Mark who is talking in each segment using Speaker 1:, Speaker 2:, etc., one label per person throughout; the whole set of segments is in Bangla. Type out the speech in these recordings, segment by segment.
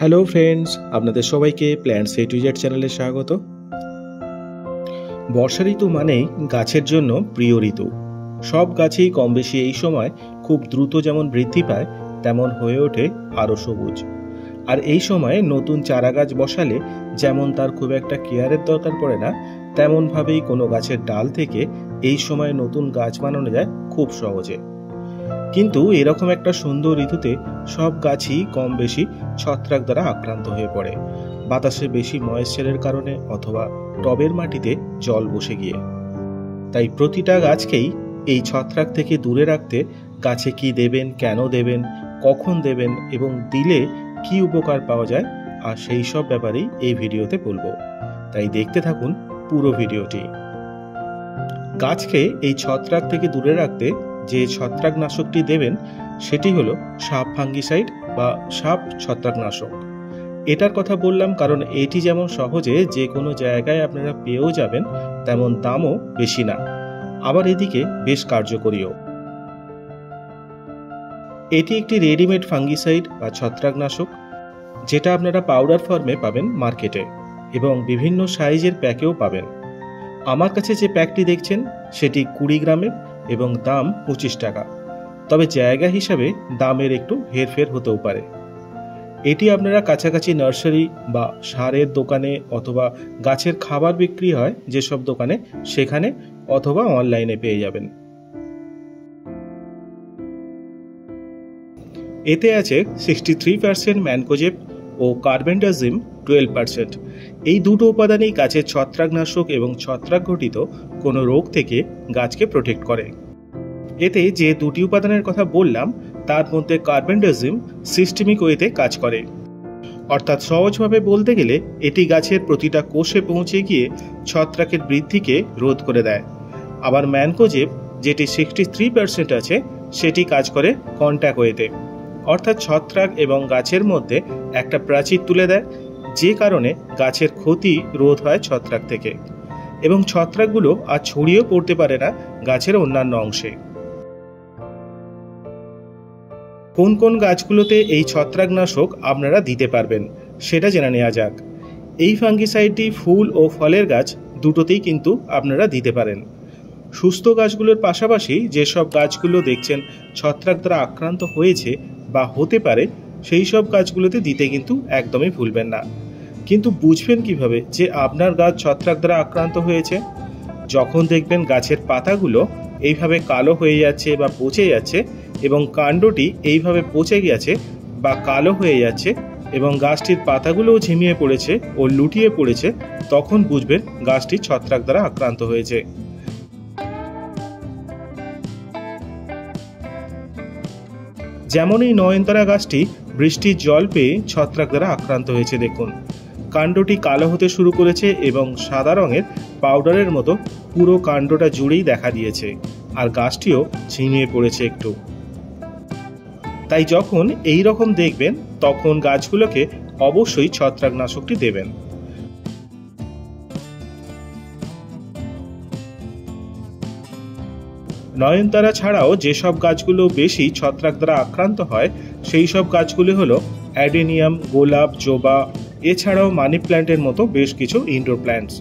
Speaker 1: হ্যালো ফ্রেন্ডস, আপনাদের সবাইকে প্ল্যান্টস এ টু জেড চ্যানেলে স্বাগত। বর্ষা ঋতু মানেই গাছের জন্য প্রিয় ঋতু। সব গাছেই কম বেশি এই সময় খুব দ্রুত যেমন বৃদ্ধি পায়, তেমন হয়ে ওঠে আরও সবুজ। আর এই সময়ে নতুন চারা গাছ বসালে যেমন তার খুব একটা কেয়ারের দরকার পড়ে না, তেমনভাবেই কোনো গাছের ডাল থেকে এই সময় নতুন গাছ বানানো যায় খুব সহজে। কিন্তু এরকম একটা সুন্দর ঋতুতে সব গাছই কম বেশি ছত্রাক দ্বারা আক্রান্ত হয়ে পড়ে, বাতাসে বেশি ময়েশ্চারের কারণে অথবা টবের মাটিতে জল বসে গিয়ে। তাই প্রতিটা গাছকেই এই ছত্রাক থেকে দূরে রাখতে গাছে কি দেবেন, কেন দেবেন, কখন দেবেন এবং দিলে কি উপকার পাওয়া যায়, আর সেই সব ব্যাপারেই এই ভিডিওতে বলবো। তাই দেখতে থাকুন পুরো ভিডিওটি। গাছকে এই ছত্রাক থেকে দূরে রাখতে যে ছত্রাকনাশকটি দেবেন সেটি হলো সাপ ফাঙ্গিসাইড বা সাপ ছত্রাকনাশক। এটার কথা বললাম কারণ এটি যেমন সহজে যে কোনো জায়গায় আপনারা পেয়েও যাবেন, তেমন দামও বেশি না, আবার এদিকে বেশ কার্যকরীও। এটি একটি রেডিমেড ফাঙ্গিসাইড বা ছত্রাকনাশক, যেটা আপনারা পাউডার ফর্মে পাবেন মার্কেটে এবং বিভিন্ন সাইজের প্যাকেও পাবেন। আমার কাছে যে প্যাকটি দেখছেন সেটি 20 গ্রামের এবং দাম 25 টাকা, তবে জায়গা হিসাবে দামের একটু হেরফের হতেও পারে। এটি আপনারা কাছাকাছি নার্সারি বা সারের দোকানে অথবা গাছের খাবার বিক্রি হয় যেসব দোকানে, সেখানে অথবা অনলাইনে পেয়ে যাবেন। এতে আছে 63% ম্যানকোজেব ও কার্বেন্ডাজিম 12%। এই দুটো উপাদানই গাছের ছত্রাকনাশক এবং ছত্রাক ঘটিত কোনো রোগ থেকে গাছকে প্রোটেক্ট করে। এতে যে দুটি উপাদানের কথা বললাম তার মধ্যে কার্বেন্ডাজিম সিস্টেমিক ওয়েতে কাজ করে, অর্থাৎ সহজভাবে বলতে গেলে এটি গাছের প্রতিটা কোষে পৌঁছে গিয়ে ছত্রাকের বৃদ্ধিকে রোধ করে দেয়। আবার ম্যানকোজেব যেটি 63% আছে সেটি কাজ করে কন্ট্যাক্ট ওয়েতে, অর্থাৎ ছত্রাক এবং গাছের মধ্যে একটা প্রাচীর তুলে দেয়, যে কারণে গাছের ক্ষতি রোধ হয় ছত্রাক থেকে এবং ছত্রাকগুলো আর ছড়িয়েও পড়তে পারে না গাছের অন্যান্য অংশে। কোন কোন গাছগুলোতে এই ছত্রাকনাশক আপনারা দিতে পারবেন সেটা জেনে নেওয়া যাক। এই ফাঙ্গিসাইডটি ফুল ও ফলের গাছ দুটোতেই কিন্তু আপনারা দিতে পারেন। সুস্থ গাছগুলোর পাশাপাশি যেসব গাছগুলো দেখছেন ছত্রাক দ্বারা আক্রান্ত হয়েছে বা হতে পারে, সেই সব গাছগুলোতে দিতে কিন্তু একদমই ভুলবেন না। কিন্তু বুঝবেন কিভাবে যে আপনার গাছ ছত্রাক দ্বারা আক্রান্ত হয়েছে? যখন দেখবেন গাছের পাতাগুলো এইভাবে কালো হয়ে যাচ্ছে বা পচে যাচ্ছে এবং কাণ্ডটি এইভাবে পচে গেছে বা কালো হয়ে যাচ্ছে এবং গাছটির পাতাগুলোও ঝিমিয়ে পড়েছে ও লুটিয়ে পড়েছে, তখন বুঝবেন গাছটি ছত্রাক দ্বারা আক্রান্ত হয়েছে। যেমন এই নয়নতারা গাছটি বৃষ্টির জল পেয়ে ছত্রাক দ্বারা আক্রান্ত হয়েছে। দেখুন, কাণ্ডটি কালো হতে শুরু করেছে এবং সাদা রঙের পাউডারের মতো পুরো কাণ্ডটা জুড়েই দেখা দিয়েছে, আর গাছটিও ঝিমিয়ে পড়েছে একটু। তাই যখন এই রকম দেখবেন তখন গাছগুলোকে অবশ্যই ছত্রাকনাশকটি দেবেন। নয়নতারা ছাড়াও যেসব গাছগুলো বেশি ছত্রাক দ্বারা আক্রান্ত হয় সেই সব গাছগুলি হলো অ্যাডেনিয়াম, গোলাপ, জবা, এছাড়াও মানি প্ল্যান্টের মতো বেশ কিছু ইনডোর প্ল্যান্টস।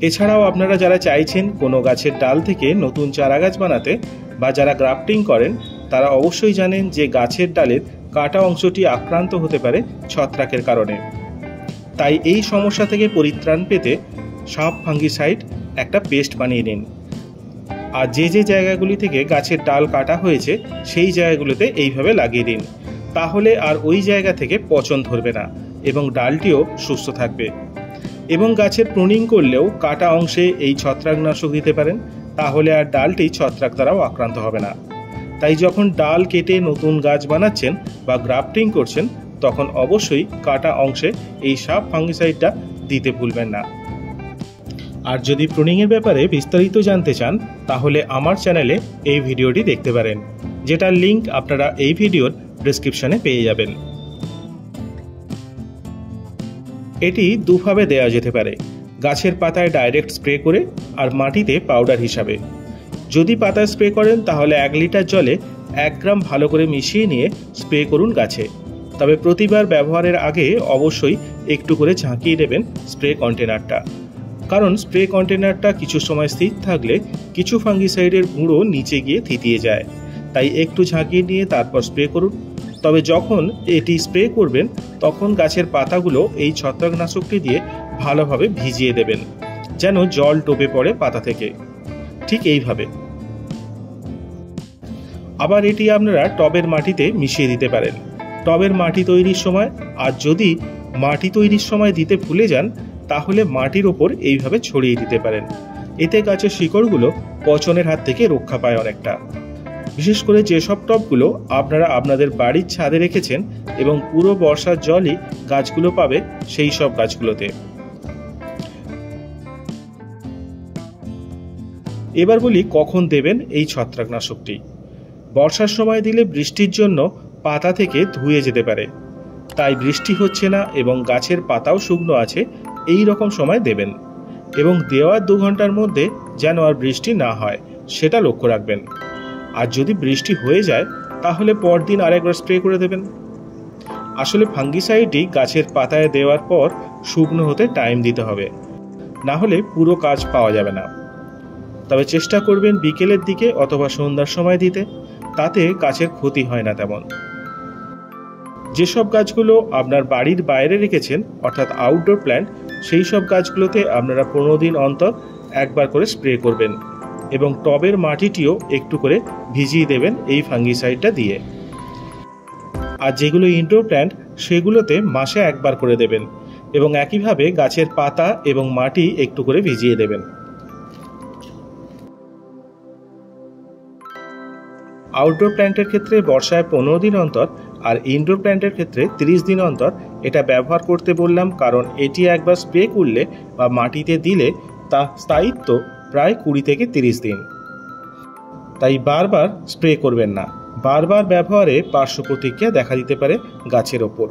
Speaker 1: এছাড়াও আপনারা যারা চাইছেন কোনো গাছের ডাল থেকে নতুন চারা গাছ বানাতে বা যারা গ্রাফটিং করেন, তারা অবশ্যই জানেন যে গাছের ডালের কাটা অংশটি আক্রান্ত হতে পারে ছত্রাকের কারণে। তাই এই সমস্যা থেকে পরিত্রাণ পেতে সাপ ফাঙ্গিসাইড একটা পেস্ট বানিয়ে নিন, আর যে যে জায়গাগুলি থেকে গাছের ডাল কাটা হয়েছে সেই জায়গাগুলোতে এইভাবে লাগিয়ে দিন। তাহলে আর ওই জায়গা থেকে পচন ধরবে না এবং ডালটিও সুস্থ থাকবে। এবং গাছের প্রুনিং করলেও কাটা অংশে এই ছত্রাকনাশক দিতে পারেন, তাহলে আর ডালটি ছত্রাক দ্বারাও আক্রান্ত হবে না। তাই যখন ডাল কেটে নতুন গাছ বানাচ্ছেন বা গ্রাফটিং করছেন, তখন অবশ্যই কাটা অংশে এই সাপ ফাঙ্গিসাইডটা দিতে ভুলবেন না। আর যদি প্রুনিংয়ের ব্যাপারে বিস্তারিত জানতে চান, তাহলে আমার চ্যানেলে এই ভিডিওটি দেখতে পারেন, যেটার লিঙ্ক আপনারা এই ভিডিওর ডেসক্রিপশনে পেয়ে যাবেন। এটি দুভাবে দেওয়া যেতে পারে, গাছের পাতায় ডাইরেক্ট স্প্রে করে আর মাটিতে পাউডার হিসাবে। যদি পাতায় স্প্রে করেন তাহলে 1 লিটার জলে 1 গ্রাম ভালো করে মিশিয়ে নিয়ে স্প্রে করুন গাছে। তবে প্রতিবার ব্যবহারের আগে অবশ্যই একটু করে ঝাঁকিয়ে দেবেন স্প্রে কন্টেনারটা, কারণ স্প্রে কন্টেনারটা কিছু সময় স্থির থাকলে কিছু ফাঙ্গিসাইডের গুঁড়ো নিচে গিয়ে থিতিয়ে যায়। তাই একটু ঝাঁকিয়ে নিয়ে তারপর স্প্রে করুন। তবে যখন এটি স্প্রে করবেন তখন গাছের পাতাগুলো এই ছত্রাকনাশকটি দিয়ে ভালোভাবে ভিজিয়ে দেবেন, যেন জল টোপে পড়ে পাতা থেকে, ঠিক এইভাবে। আবার এটি আপনারা টবের মাটিতে মিশিয়ে দিতে পারেন টবের মাটি তৈরির সময়। আর যদি মাটি তৈরির সময় দিতে ভুলে যান তাহলে মাটির ওপর এইভাবে ছড়িয়ে দিতে পারেন। এতে গাছের শিকড়গুলো পচনের হাত থেকে রক্ষা পায় অনেকটা। বিশেষ করে যেসব টবগুলো আপনারা আপনাদের বাড়ির ছাদে রেখেছেন এবং পুরো বর্ষার জলই গাছগুলো পাবে সেই সব গাছগুলোতে। এবার বলি কখন দেবেন এই ছত্রাকনাশকটি। বর্ষার সময় দিলে বৃষ্টির জন্য পাতা থেকে ধুয়ে যেতে পারে, তাই বৃষ্টি হচ্ছে না এবং গাছের পাতাও শুকনো আছে এই রকম সময় দেবেন। এবং দেওয়ার 2 ঘন্টার মধ্যে যেন আর বৃষ্টি না হয় সেটা লক্ষ্য রাখবেন। আর যদি বৃষ্টি হয়ে যায় তাহলে পরদিন আরেকবার স্প্রে করে দেবেন। আসলে ফাঙ্গিসাইডটি গাছের পাতায় দেওয়ার পর শুকনো হতে টাইম দিতে হবে, না হলে পুরো কাজ পাওয়া যাবে না। তবে চেষ্টা করবেন বিকেলের দিকে অথবা সন্ধ্যার সময় দিতে, তাতে গাছের ক্ষতি হয় না তেমন। যেসব গাছগুলো আপনার বাড়ির বাইরে রেখেছেন অর্থাৎ আউটডোর প্ল্যান্ট, সেই সব গাছগুলোতে আপনারা 15 দিন অন্তর একবার করে স্প্রে করবেন এবং টবের মাটিটিও একটু করে ভিজিয়ে দেবেন এই ফাঙ্গিসাইডটা দিয়ে। আর যেগুলো ইনডোর প্ল্যান্ট সেগুলোতে মাসে একবার করে দেবেন এবং একইভাবে গাছের পাতা এবং মাটি একটু করে ভিজিয়ে দেবেন। আউটডোর প্ল্যান্টের ক্ষেত্রে বর্ষায় 15 দিন অন্তর আর ইনডোর প্ল্যান্টের ক্ষেত্রে 30 দিন অন্তর এটা ব্যবহার করতে বললাম, কারণ এটি একবার স্প্রে করলে বা মাটিতে দিলে তা স্থায়িত্ব প্রায় 20 থেকে 30 দিন। তাই বারবার স্প্রে করবেন না, বারবার ব্যবহারে পার্শ্ব প্রতিক্রিয়া দেখা দিতে পারে গাছের ওপর।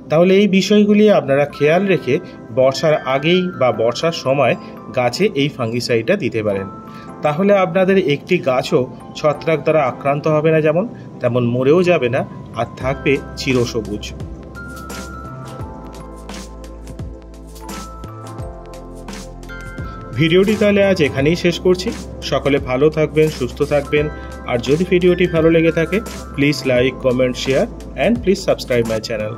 Speaker 1: তাহলে এই বিষয়গুলি আপনারা খেয়াল রেখে বর্ষার আগেই বা বর্ষার সময় গাছে এই ফাঙ্গিসাইডটা দিতে পারেন। তাহলে আপনাদের একটি গাছও ছত্রাক দ্বারা আক্রান্ত হবে না, যেমন তেমন মরেও যাবে না, আর থাকবে চিরসবুজ। ভিডিওটি তাহলে আজ এখানেই শেষ করছি। সকলে ভালো থাকবেন, সুস্থ থাকবেন। আর যদি ভিডিওটি ভালো লেগে থাকে please like, comment, share and please subscribe my channel.